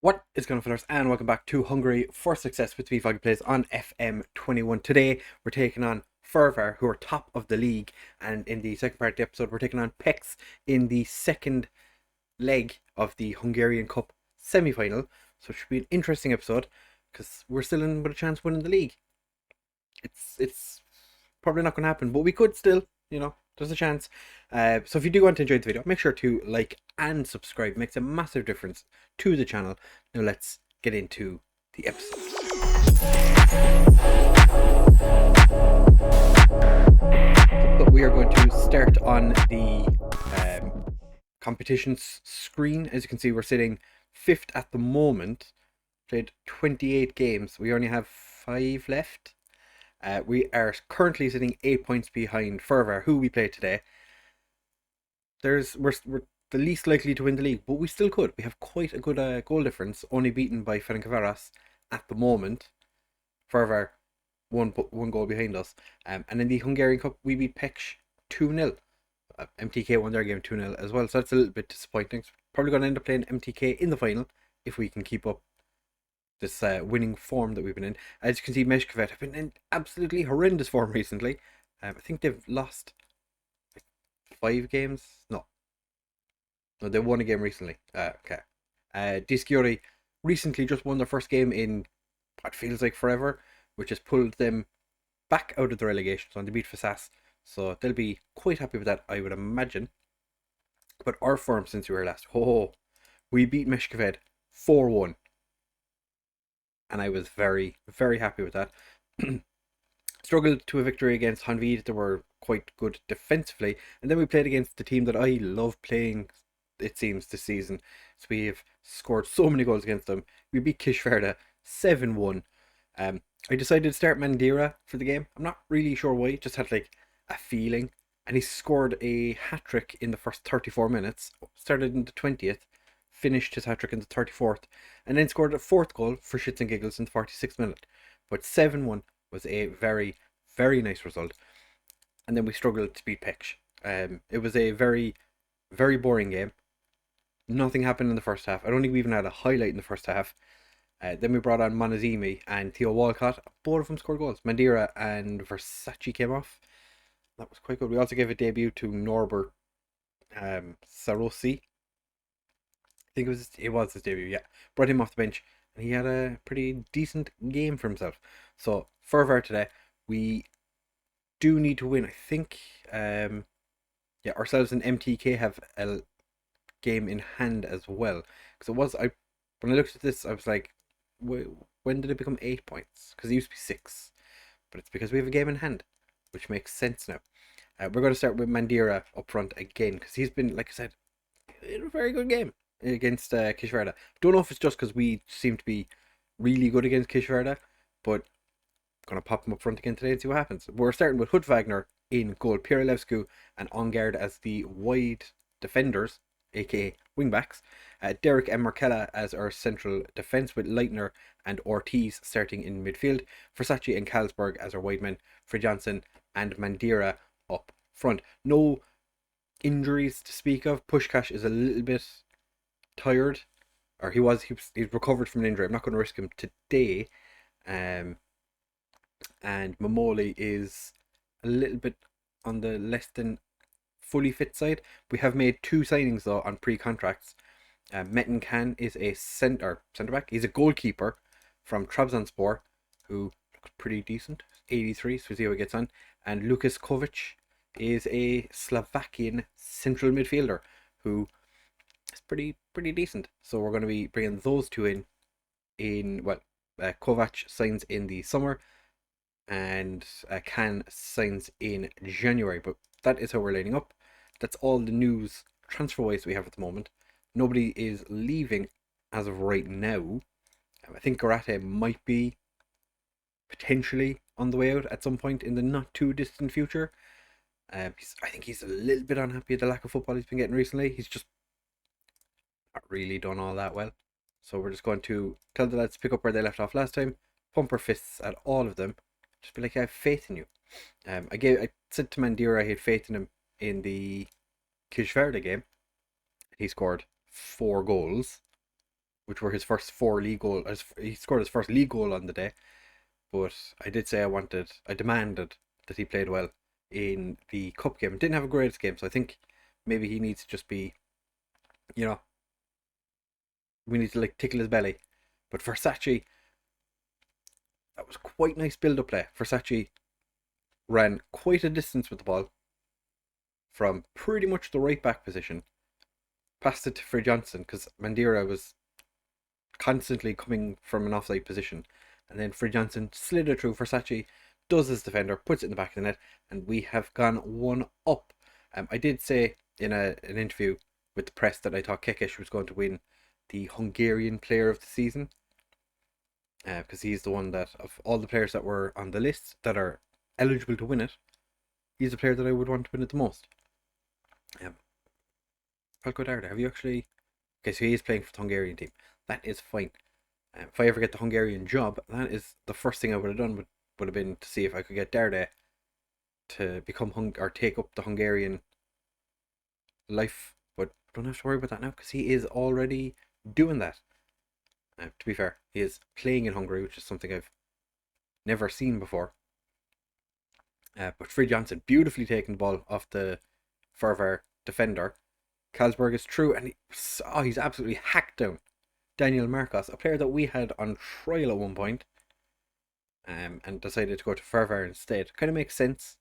What is going on, fellas, and welcome back to Hungary for Success with me, FoggyPlays, on FM21. Today, we're taking on Fehérvár, who are top of the league, and in the second part of the episode, we're taking on Pécs in the second leg of the Hungarian Cup semi-final. So it should be an interesting episode, because we're still in with a chance of winning the league. It's probably not going to happen, but we could still, there's a chance. So if you do want to enjoy the video, make sure to like and subscribe. It makes a massive difference to the channel. Now let's get into the episode. So we are going to start on the competitions screen. As you can see, we're sitting 5th at the moment. Played 28 games. We only have 5 left. We are currently sitting 8 points behind Fehérvár, who we played today. We're the least likely to win the league, but we still could. We have quite a good goal difference, only beaten by Fehérvár at the moment. Fehérvár one goal behind us. And in the Hungarian Cup, we beat Pécs 2-0. MTK won their game 2-0 as well, so that's a little bit disappointing. So probably going to end up playing MTK in the final if we can keep up this winning form that we've been in. As you can see, Meshkovet have been in absolutely horrendous form recently. I think they've lost 5 games. No, they won a game recently. Okay. Dischiori recently just won their first game in what feels like forever, which has pulled them back out of the relegation zone. They beat Fasas, so they'll be quite happy with that, I would imagine. But our form since we were last, we beat Meshkovet 4-1. And I was very, very happy with that. Struggled to a victory against Hungary. They were quite good defensively. And then we played against the team that I love playing, it seems, this season. So we have scored so many goals against them. We beat Fehérvár 7-1. I decided to start Mandira for the game. I'm not really sure why. Just had like a feeling. And he scored a hat-trick in the first 34 minutes. Started in the 20th. Finished his hat-trick in the 34th, and then scored a 4th goal for shits and giggles in the 46th minute. But 7-1 was a very, very nice result. And then we struggled to beat Pécs. It was a very, very boring game. Nothing happened in the first half. I don't think we even had a highlight in the first half. Then we brought on Monazimi and Theo Walcott. Both of them scored goals. Mandira and Versace came off. That was quite good. We also gave a debut to Norbert Sarosi. I think it was his debut, yeah. Brought him off the bench, and he had a pretty decent game for himself. So, Fehérvár today, we do need to win. I think, ourselves and MTK have a game in hand as well. Because when I looked at this, I was like, when did it become 8 points? Because it used to be 6. But it's because we have a game in hand, which makes sense now. We're going to start with Mandira up front again, because he's been, like I said, in a very good game against Fehérvár. Don't know if it's just because we seem to be really good against Fehérvár, but I'm going to pop him up front again today and see what happens. We're starting with Hut Wagner in goal, Pirelevsku and on guard as the wide defenders, aka wingbacks. Derek and Markella as our central defence, with Leitner and Ortiz starting in midfield. Versace and Carlsberg as our wide men. For Johnson and Mandira up front. No injuries to speak of. Pushkash is a little bit tired, or he's recovered from an injury. I'm not going to risk him today. And Mamoli is a little bit on the less than fully fit side. We have made 2 signings though on pre-contracts. Metin Khan is a centre back. He's a goalkeeper from Trabzonspor who looks pretty decent. 83, so we'll see how he gets on. And Lukas Kovic is a Slovakian central midfielder who is pretty decent. So we're going to be bringing those 2 in Kovac signs in the summer, and Khan signs in January. But that is how we're lining up. That's all the news transfer-wise we have at the moment. Nobody is leaving as of right now. I think Garate might be potentially on the way out at some point in the not too distant future. I think he's a little bit unhappy at the lack of football he's been getting recently. He's just not really done all that well. So we're just going to tell the lads to pick up where they left off last time. Pump our fists at all of them. Just be like, I have faith in you. I said to Mandira I had faith in him in the Fehérvár game. He scored 4 goals. which were his first 4 league goals. He scored his first league goal on the day. But I did say I demanded that he played well in the cup game. Didn't have a great game, so I think maybe he needs to just be, you know, we need to like tickle his belly. But Versace, that was quite nice build-up play. Versace ran quite a distance with the ball from pretty much the right back position, passed it to Frey Johnson because Mandira was constantly coming from an offside position, and then Frey Johnson slid it through. Versace does his defender, puts it in the back of the net, and we have gone 1-up. I did say in an interview with the press that I thought Kékés was going to win the Hungarian Player of the Season, because he's the one that, of all the players that were on the list that are eligible to win it, he's the player that I would want to win it the most. Pelko Darda, have you actually... Okay, so he is playing for the Hungarian team. That is fine. If I ever get the Hungarian job, that is the first thing I would have done would have been to see if I could get Darda to become or take up the Hungarian life. But don't have to worry about that now because he is already doing that. To be fair, he is playing in Hungary, which is something I've never seen before. But Frey Johnson beautifully taking the ball off the Fehérvár defender. Carlsberg is through, and he's absolutely hacked down Daniel Marcos, a player that we had on trial at one point, and decided to go to Fehérvár instead. Kind of makes sense,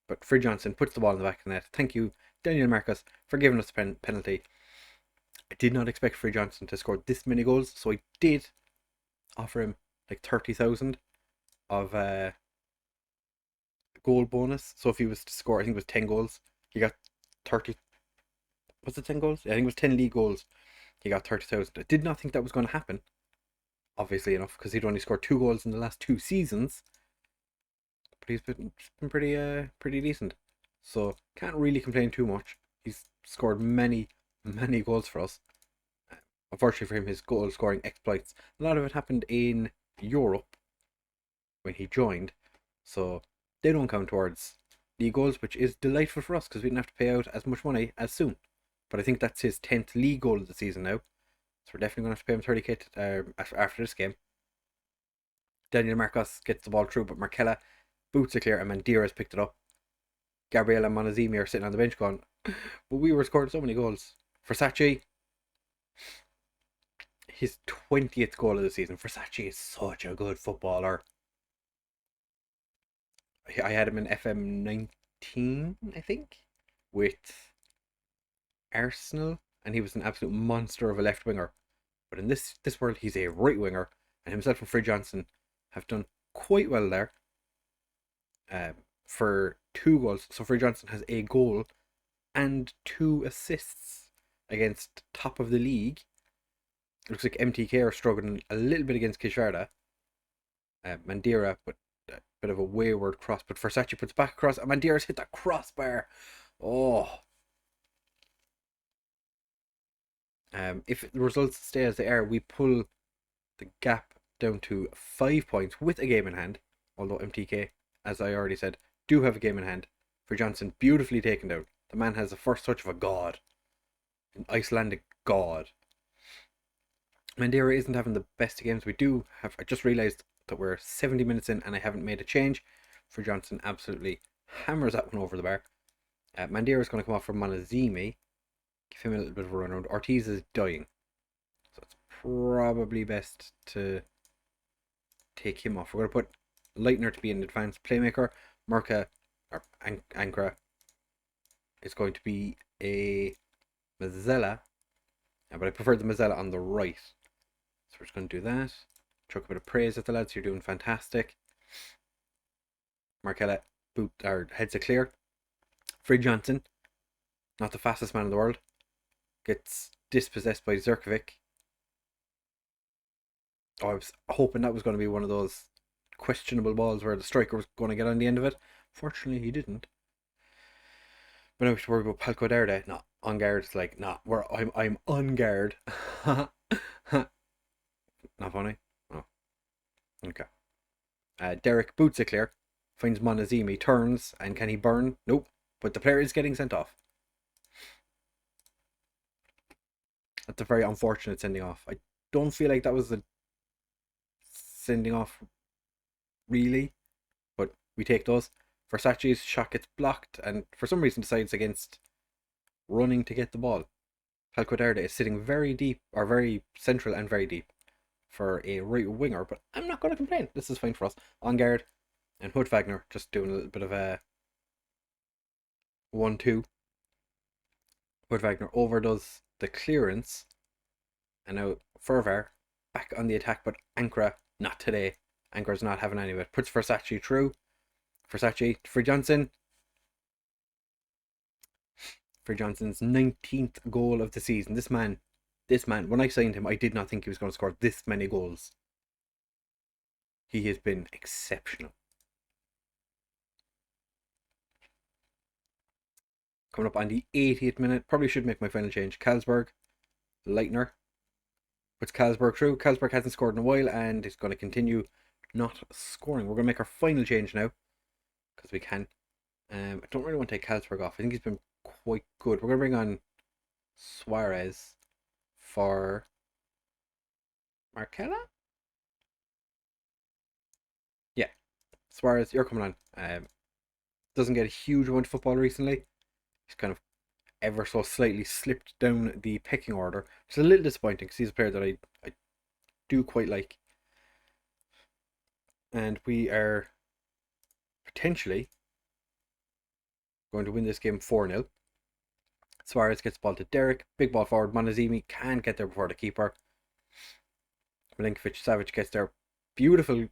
but Frey Johnson puts the ball in the back of the net. Thank you, Daniel Marcos, for giving us the penalty. I did not expect Frey Johnson to score this many goals, so I did offer him like 30,000 of goal bonus. So if he was to score, I think it was 10 goals, he got 30. Was it 10 goals? Yeah, I think it was 10 league goals. He got 30,000. I did not think that was going to happen, obviously enough, because he'd only scored 2 goals in the last 2 seasons. But he's been pretty decent. So can't really complain too much. He's scored many goals for us. Unfortunately for him, his goal scoring exploits, a lot of it happened in Europe when he joined. So they don't count towards league goals, which is delightful for us because we didn't have to pay out as much money as soon. But I think that's his 10th league goal of the season now. So we're definitely going to have to pay him 30k after this game. Daniel Marcos gets the ball through, but Markella boots it clear, and Mandira has picked it up. Gabriel and Monazimi are sitting on the bench going, but we were scoring so many goals. Versace, his 20th goal of the season. Versace is such a good footballer. I had him in FM19, I think, with Arsenal, and he was an absolute monster of a left winger. But in this world, he's a right winger, and himself and Frey Johnson have done quite well there. For 2 goals, so Frey Johnson has a goal and 2 assists against top of the league. It looks like MTK are struggling a little bit against Kishvarda. Mandira, but a bit of a wayward cross, but Versace puts back across, and Mandira's hit that crossbar. Oh. If the results stay as they are, we pull the gap down to 5 points with a game in hand. Although MTK, as I already said, do have a game in hand. For Johnson, beautifully taken down. The man has the first touch of a god, an Icelandic god. Mandira isn't having the best of games. We do have. I just realised that we're 70 minutes in and I haven't made a change. For Johnson, absolutely hammers that one over the bar. Mandira is going to come off for Monazimi. Give him a little bit of a run around. Ortiz is dying, so it's probably best to take him off. We're going to put Leitner to be an advanced playmaker. Murka, or Ankara, is going to be a Mazzella, but I prefer the Mazzella on the right. So we're just going to do that. Chuck a bit of praise at the lads. You're doing fantastic. Markella heads it clear. Frey Johnson, not the fastest man in the world, gets dispossessed by Zerkovic. Oh, I was hoping that was going to be one of those questionable balls where the striker was going to get on the end of it. Fortunately, he didn't. But now we should worry about Pelko Darda. No, on guard. It's like, nah, I'm on guard. Not funny? Oh. Okay. Derek boots it clear. Finds Monazimi, turns, and can he burn? Nope. But the player is getting sent off. That's a very unfortunate sending off. I don't feel like that was a sending off, really, but we take those. Versace's shot gets blocked, and for some reason decides against running to get the ball. Calcaterra is sitting very deep, or very central and very deep for a right winger, but I'm not going to complain. This is fine for us. On guard, and Hood Wagner just doing a little bit of a 1-2. Hood Wagner overdoes the clearance, and now Fehérvár back on the attack, but Ankara, not today. Ankara's not having any of it. Puts Versace through. Versace for Johnson. For Johnson's 19th goal of the season. This man, when I signed him, I did not think he was going to score this many goals. He has been exceptional. Coming up on the 80th minute, probably should make my final change. Carlsberg, Leitner, puts Carlsberg through. Carlsberg hasn't scored in a while and is going to continue not scoring. We're going to make our final change now, because we can. I don't really want to take Carlsberg off. I think he's been quite good. We're going to bring on Suarez for Markella? Yeah, Suarez, you're coming on. Doesn't get a huge amount of football recently. He's kind of ever so slightly slipped down the pecking order. It's a little disappointing because he's a player that I do quite like. And we are potentially going to win this game 4-0. Suarez gets the ball to Derek. Big ball forward. Monazimi can't get there before the keeper. Milinkovic-Savic gets there. Beautiful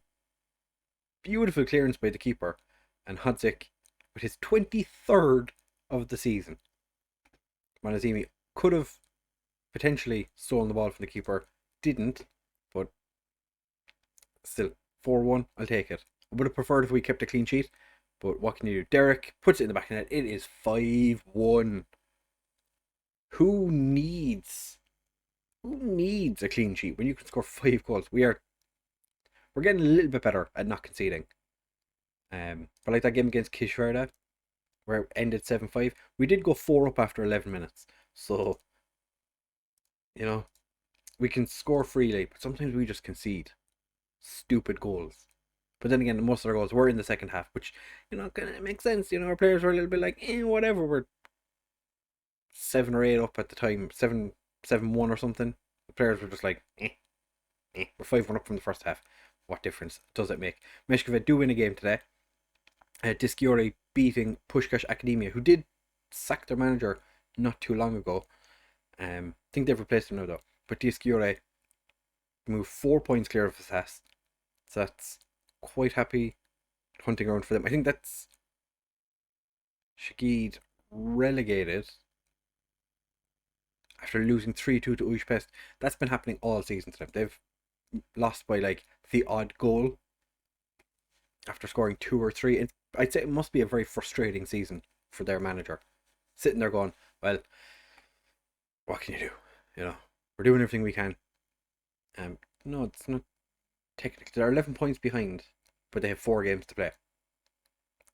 clearance by the keeper. And Hodzik with his 23rd of the season. Monazimi could have potentially stolen the ball from the keeper. Didn't. But still, 4-1. I'll take it. I would have preferred if we kept a clean sheet. But what can you do? Derek puts it in the back of the net. It is 5-1. Who needs a clean sheet when you can score 5 goals? We're getting a little bit better at not conceding. But like that game against Kishvarda, where it ended 7-5, we did go 4 up after 11 minutes. So, we can score freely, but sometimes we just concede stupid goals. But then again, most of our goals were in the second half, which, kind of makes sense. Our players were a little bit like, whatever, we're 7 or 8 up at the time, 7-1 or something. The players were just like, we're 5-1 up from the first half. What difference does it make? Meshkova do win a game today. Dischiori beating Pushkash Academia, who did sack their manager not too long ago. I think they've replaced him now though. But Dischiori moved 4 points clear of Assas. So that's quite happy hunting around for them. I think that's Shagid relegated after losing 3-2 to Ujpest. That's been happening all season to them. They've lost by like the odd goal after scoring 2 or 3. And I'd say it must be a very frustrating season for their manager. Sitting there going, well, what can you do? We're doing everything we can. No, it's not technically. They're 11 points behind, but they have 4 games to play.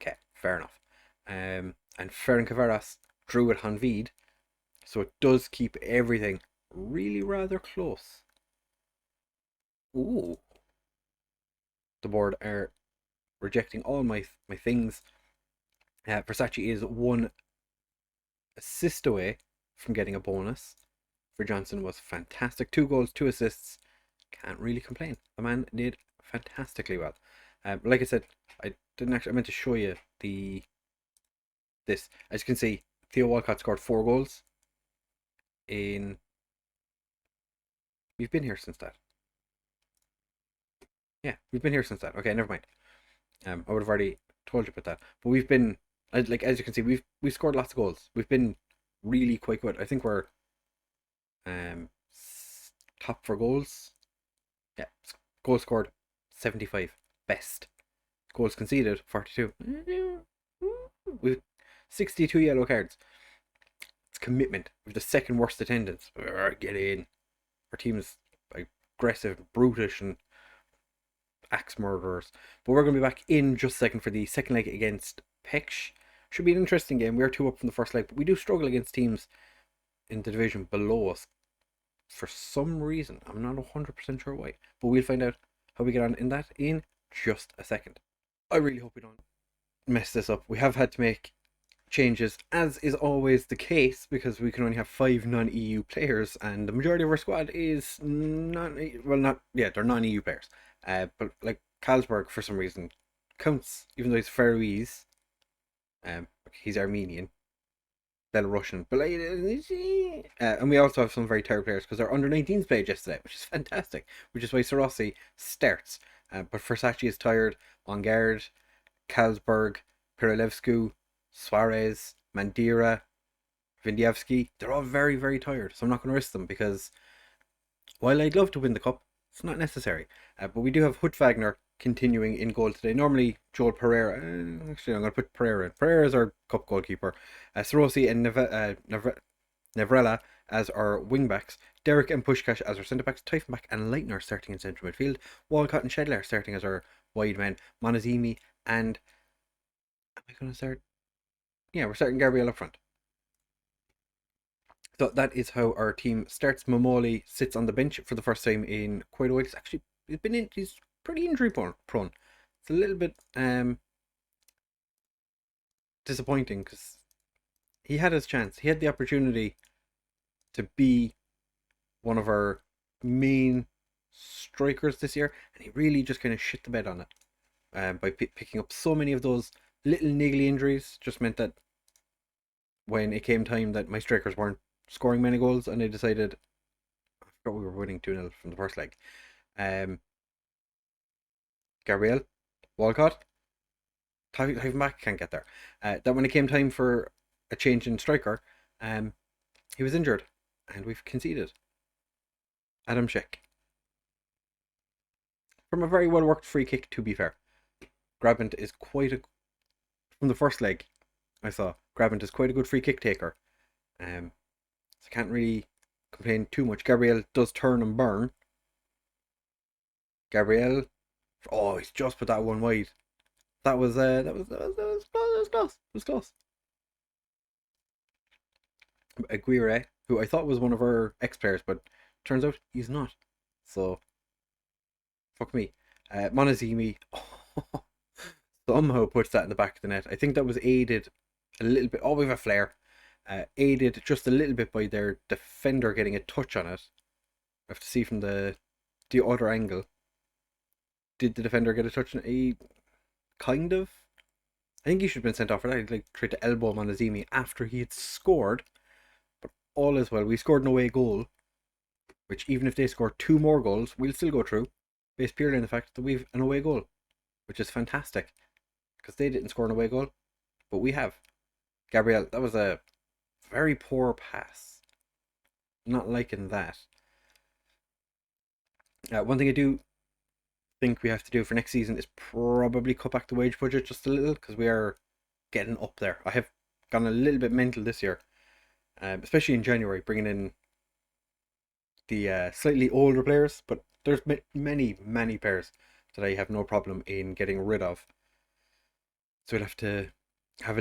Okay, fair enough. And Ferencváros drew at Honvéd, so it does keep everything really rather close. Ooh. The board are rejecting all my things. Versace is 1 assist away from getting a bonus. For Johnson was fantastic. 2 goals, 2 assists. Can't really complain. The man did fantastically well. Like I said, I meant to show you this. As you can see, Theo Walcott scored 4 goals. We've been here since that. Yeah, we've been here since that. Okay, never mind. I would have already told you about that. But we've been, like, as you can see, we've scored lots of goals. We've been really quite good. I think we're top for goals. Yeah, goals scored 75, best. Goals conceded 42. We've 62 yellow cards. It's commitment. We've the second worst attendance. Get in. Our team is aggressive, brutish, and axe murderers. But we're going to be back in just a second for the second leg against Pécs. Should be an interesting game. We're 2 up from the first leg, but we do struggle against teams in the division below us for some reason. I'm not 100% sure why, but we'll find out how we get on in that in just a second. I really hope we don't mess this up. We have had to make changes, as is always the case, because we can only have 5 non-EU players, and the majority of our squad is they're non-EU players. But like Carlsberg, for some reason, counts, even though he's Faroese. He's Armenian, Belarusian, but and we also have some very tired players because our under-19s played yesterday, which is fantastic. Which is why Sarossi starts. But Versace is tired. On guard, Carlsberg, Pirilevsku, Suarez, Mandira, Vindievsky, they're all very, very tired. So I'm not going to risk them because while I'd love to win the cup, it's not necessary. But we do have Hutwagner continuing in goal today. Normally, Joel Pereira. Actually, I'm going to put Pereira in. Pereira is our cup goalkeeper. Sarosi and Nevrella as our wing backs. Derek and Pushkash as our centre backs. Typhonback and Leitner starting in central midfield. Walcott and Shedler starting as our wide men. Monazimi and. Am I going to start? Yeah, we're starting Gabriel up front. So that is how our team starts. Momoli sits on the bench for the first time in quite a while. He's pretty injury prone. It's a little bit disappointing because he had his chance. He had the opportunity to be one of our main strikers this year, and he really just kind of shit the bed on it by picking up so many of those little niggly injuries. Just meant that when it came time that my strikers weren't scoring many goals, and they decided, I forgot we were winning 2-0 from the first leg. Gabriel, Walcott, Typhonback can't get there. That when it came time for a change in striker, he was injured, and we've conceded. Adam Schick. From a very well worked free kick, to be fair. Grabant is from the first leg I saw, Grabant is quite a good free kick taker. So I can't really complain too much. Gabriel does turn and burn. Gabriel, he's just put that one wide. That was close. It was close. Aguirre, who I thought was one of our ex-players, but turns out he's not. So, fuck me. Monazimi somehow puts that in the back of the net. I think that was aided a little bit. We have a flare. Aided just a little bit by their defender getting a touch on it. I have to see from the other angle. Did the defender get a touch on it? He kind of. I think he should have been sent off for that. He tried to elbow Monazimi after he had scored. But all is well. We scored an away goal, which even if they score 2 more goals, we'll still go through, based purely on the fact that we've an away goal, which is fantastic, because they didn't score an away goal, but we have. Gabriel, that was a very poor pass. Not liking that. One thing I do think we have to do for next season is probably cut back the wage budget just a little, because we are getting up there. I have gone a little bit mental this year, especially in January, bringing in the slightly older players, but there's many players that I have no problem in getting rid of. So we'll have to have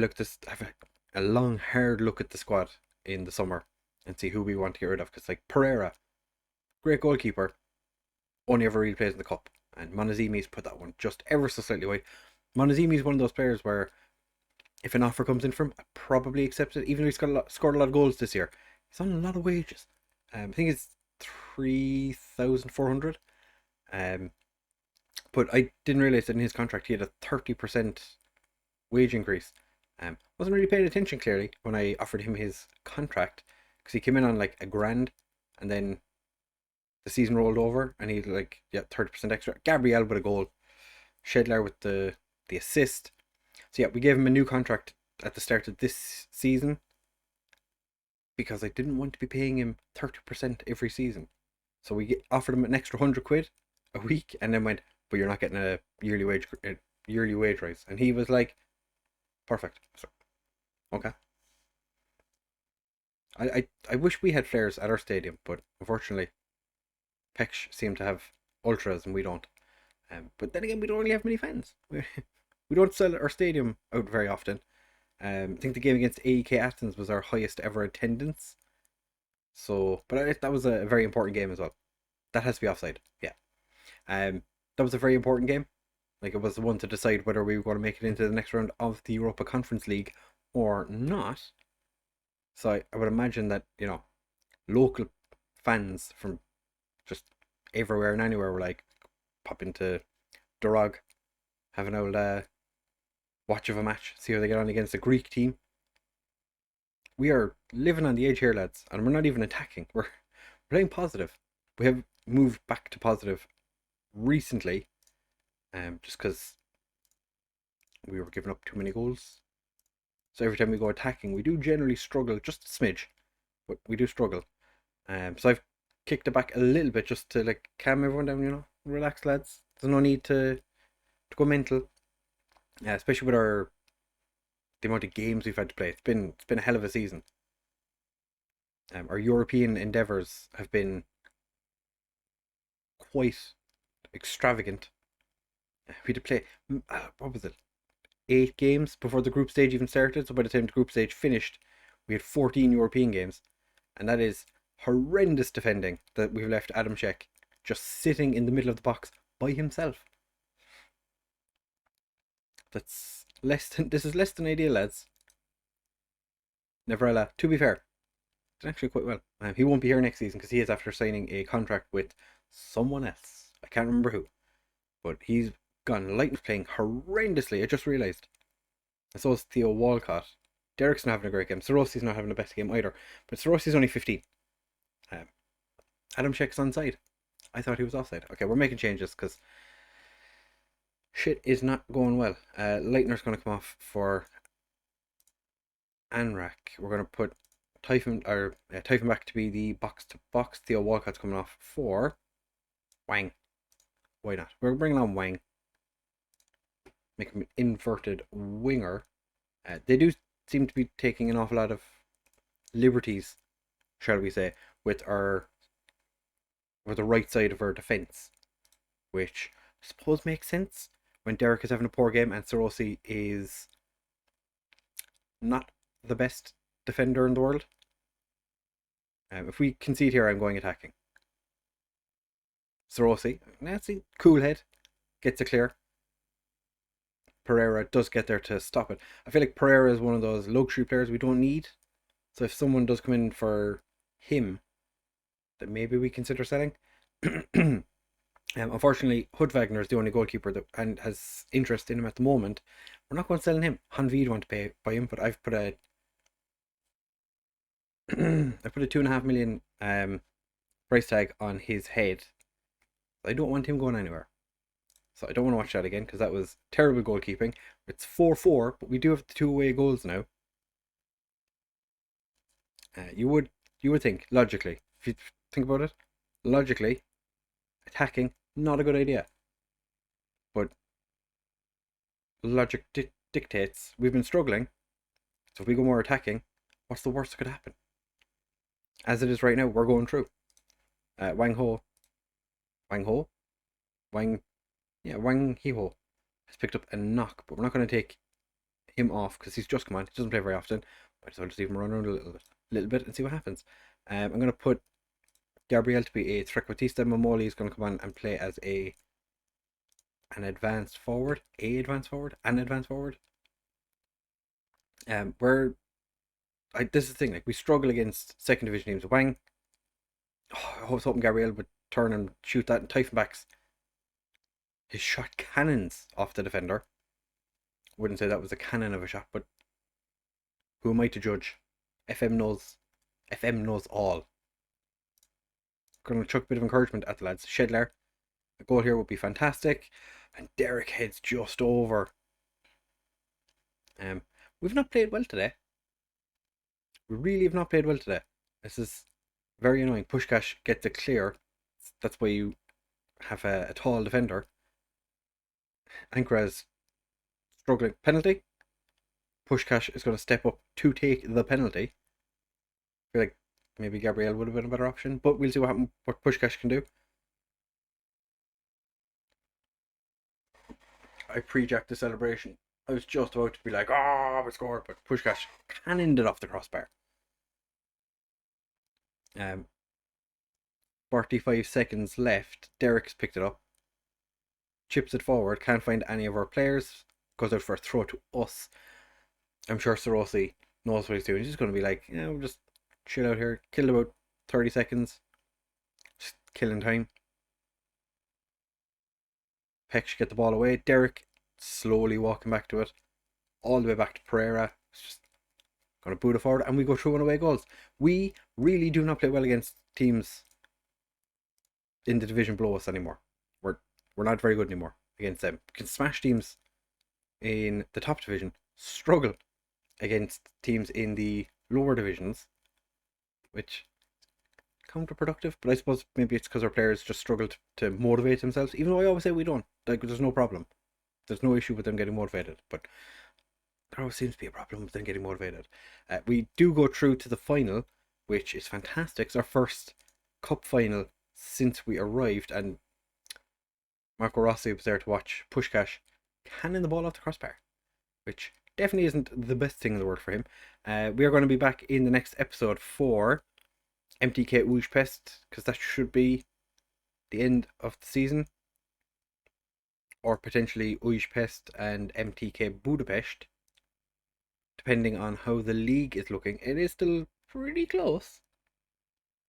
a long, hard look at the squad in the summer and see who we want to get rid of. Because like Pereira, great goalkeeper, only ever really plays in the cup, and Monazimi's put that one just ever so slightly wide. Monazimi's one of those players where if an offer comes in from him, I probably accept it, even though he's scored a lot of goals this year. He's on a lot of wages. I think it's 3,400. But I didn't realise that in his contract he had a 30% wage increase. Wasn't really paying attention clearly when I offered him his contract, because he came in on like $1,000, and then the season rolled over and he 30% extra. Gabriel with a goal, Shedler with the assist. So yeah, we gave him a new contract at the start of this season because I didn't want to be paying him 30% every season. So we offered him an extra £100 a week, and then went, but you're not getting a yearly wage rise. And he was like, perfect. So, okay. I wish we had flares at our stadium, but unfortunately, Pécs seem to have ultras and we don't. But then again, we don't really have many fans. We don't sell our stadium out very often. I think the game against AEK Athens was our highest ever attendance. So, but that was a very important game as well. That has to be offside. Yeah. That was a very important game. Like, it was the one to decide whether we were going to make it into the next round of the Europa Conference League or not. So I would imagine that, local fans from just everywhere and anywhere were like, pop into Dorog, have an old watch of a match, see how they get on against a Greek team. We are living on the edge here, lads, and we're not even attacking. We're playing positive. We have moved back to positive recently, just because we were giving up too many goals. So every time we go attacking, we do generally struggle just a smidge, but we do struggle. So I've kicked it back a little bit just to like calm everyone down. Relax, lads. There's no need to go mental, especially with the amount of games we've had to play. It's been a hell of a season. Our European endeavours have been quite extravagant. We had to play, what was it, 8 games before the group stage even started. So by the time the group stage finished, we had 14 European games, and that is horrendous defending that we've left Adam Sheck just sitting in the middle of the box by himself. This is less than ideal, lads. Neverella, to be fair, did actually quite well. He won't be here next season because he is after signing a contract with someone else. I can't remember who, but he's gone. Lightning's playing horrendously. I just realised. And so is Theo Walcott. Derek's not having a great game. Sorosi's not having the best game either. But Sorosi's only 15. Adam Sheck's onside. I thought he was offside. Okay, we're making changes because shit is not going well. Leitner's going to come off for Anrak. We're going to put Typhon back to be the box to box. Theo Walcott's coming off for Wang. Why not? We're bringing on Wang. Make him an inverted winger. They do seem to be taking an awful lot of liberties, shall we say, with the right side of our defence, which I suppose makes sense when Derek is having a poor game and Sorosi is not the best defender in the world. If we concede here, I'm going attacking. Sorosi, that's a cool head, gets a clear. Pereira does get there to stop it. I feel like Pereira is one of those luxury players we don't need. So if someone does come in for him, then maybe we consider selling. Unfortunately, Hudwagner is the only goalkeeper that and has interest in him at the moment. We're not going to sell him. Hanvid want to buy him, but I've put a I put a 2.5 million price tag on his head. I don't want him going anywhere. So I don't want to watch that again because that was terrible goalkeeping. It's 4-4, but we do have the 2 away goals now. You would think, logically, if you think about it, logically, attacking, not a good idea. But logic dictates we've been struggling. So if we go more attacking, what's the worst that could happen? As it is right now, we're going through. Wang Hee-ho has picked up a knock, but we're not going to take him off because he's just come on. He doesn't play very often. So I'll just leave him run around a little bit and see what happens. I'm going to put Gabriel to be a Trequartista. Momoli is going to come on and play as an advanced forward. This is the thing, like, we struggle against second division teams. Wang, I was hoping Gabriel would turn and shoot that, and Typhon backs his shot cannons off the defender. Wouldn't say that was a cannon of a shot, but who am I to judge? FM knows all. Gonna chuck a bit of encouragement at the lads. Shedler, a goal here would be fantastic, and Derek heads just over. We've not played well today. We really have not played well today. This is very annoying. Pushkash gets a clear. That's why you have a tall defender. Ankara's struggling. Penalty. Pushkash is going to step up to take the penalty. I feel like maybe Gabriel would have been a better option, but we'll see what Pushkash can do. I pre-jacked the celebration. I was just about to be like, we scored, but Pushkash cannoned it off the crossbar. Um, 45 seconds left. Derek's picked it up, chips it forward, can't find any of our players, goes out for a throw to us. I'm sure Sorosi knows what he's doing. He's just going to be like, yeah, we'll just chill out here. Killed about 30 seconds. Just killing time. Pécs get the ball away. Derek slowly walking back to it. All the way back to Pereira. It's just going to boot it forward. And we go through 1 away goals. We really do not play well against teams in the division below us anymore. We're not very good anymore against them. We can smash teams in the top division. Struggle against teams in the lower divisions, which counterproductive, but I suppose maybe it's because our players just struggle to motivate themselves, even though I always say we don't. Like, there's no problem. There's no issue with them getting motivated, but there always seems to be a problem with them getting motivated. We do go through to the final, which is fantastic. It's our first cup final since we arrived, and Marco Rossi was there to watch Puskás cannon the ball off the crossbar, which definitely isn't the best thing in the world for him. We are going to be back in the next episode for MTK Újpest, because that should be the end of the season, or potentially Újpest and MTK Budapest, depending on how the league is looking. It is still pretty close,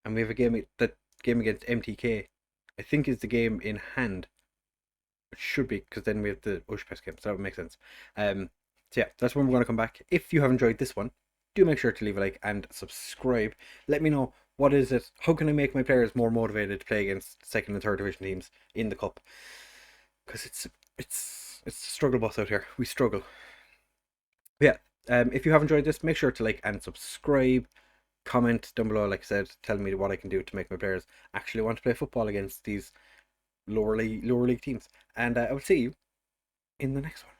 and we have a game. That game against MTK, I think, is the game in hand. It should be, because then we have the Újpest game, so that would make sense. So yeah, that's when we're going to come back. If you have enjoyed this one, do make sure to leave a like and subscribe. Let me know, what is it? How can I make my players more motivated to play against second and third division teams in the cup? Because it's a struggle bus out here. We struggle. But yeah, if you have enjoyed this, make sure to like and subscribe. Comment down below, like I said, tell me what I can do to make my players actually want to play football against these lower league teams. And I will see you in the next one.